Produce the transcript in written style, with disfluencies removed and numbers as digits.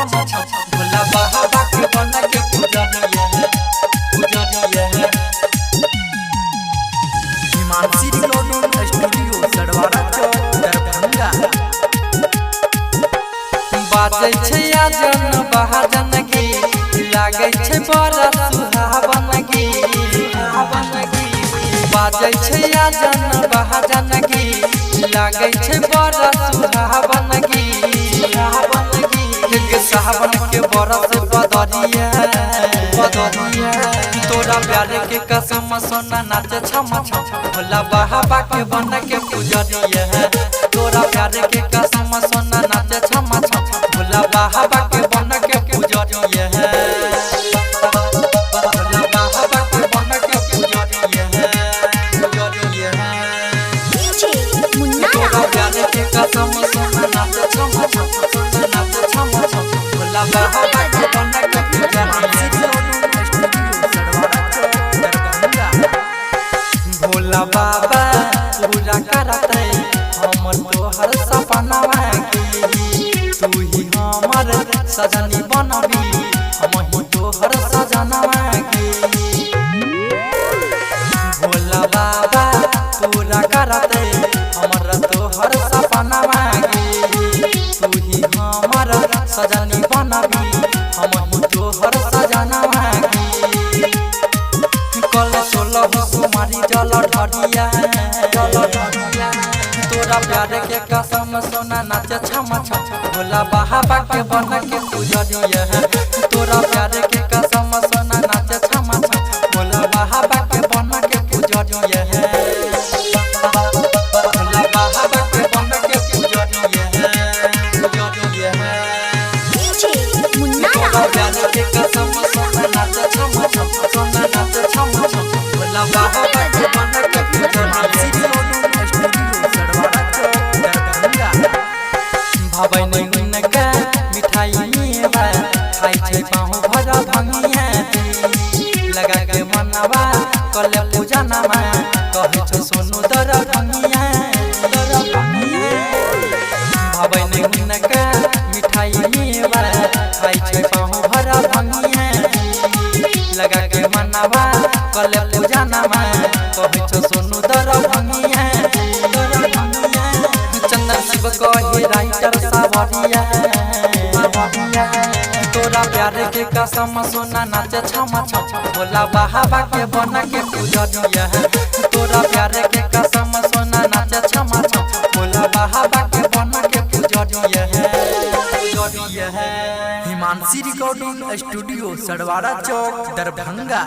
छम छम भोला बाबा के बन के पुजरिया है हिमांशी रिकॉर्डिंग स्टूडियो सड़वाड़ा चौक दरभंगा। बाजै छै आजन बहाजन गीत लागै छै बड़ा सुहावन गीत बाजै छै आजन बहाजन गीत लागै छै बड़ा सुहावन गीत सावन के बरस बदरिया तोरा प्यार के कसम सोना नाच छम छम भोला बाबा के बन के पुजरिया है तोरा प्यार के कसम सोना नाच छम छम भोला बाबा के बन के पुजरिया है भोला बाबा के बन के पुजरिया है तोरा प्यार के कसम सोना नाच छम छम भोला बाबा के बन के पुजरिया भोला बाबा पूरा करते हमर तोहर सपनावा की तू ही हमर सजनी बनबी हम ही तोहर सजनवा की भोला बाबा पूरा करते हमर तोहर सपनावा की तू ही हमर सजनी बनबी हम ही तोहर सजनवा की कल 16 सुमारी जल ढरिया तोरा प्यार के कसम सोना नाच छम छम भोला बाबा के बन के पुजरिया है तोरा प्यार के कसम सोना नाच छम छम भोला बाबा के बन के पुजरिया है भोला बाबा के बन के पुजरिया है तोरा प्यार के कसम सोना नाच छम छम सोना नाच छम छम भोला बाबा के बन के पुजरिया भाबै नहीं का मिठाई मेवा खाई छै पाहु भरा भंगिया लगा के मनवा कले पूजा नमा कहै छै सोनू दर भंगिया भाबै नहीं का मिठाई मेवा खाई छै पाहु भरा भंगिया लगा के मनवा कले पूजा नमा कहै छै सोनू दर भंगिया चंदन शिव कहे राइटर सावरिया तोरा प्यार के कसम सोना नाच छम छम भोला बाबा के बन के पुजरिया है तोरा प्यार के कसम सोना नाच छम छम भोला बाबा के बन के पुजरिया है हिमांशी रिकॉर्डिंग स्टूडियो सड़वाड़ा चौक दरभंगा।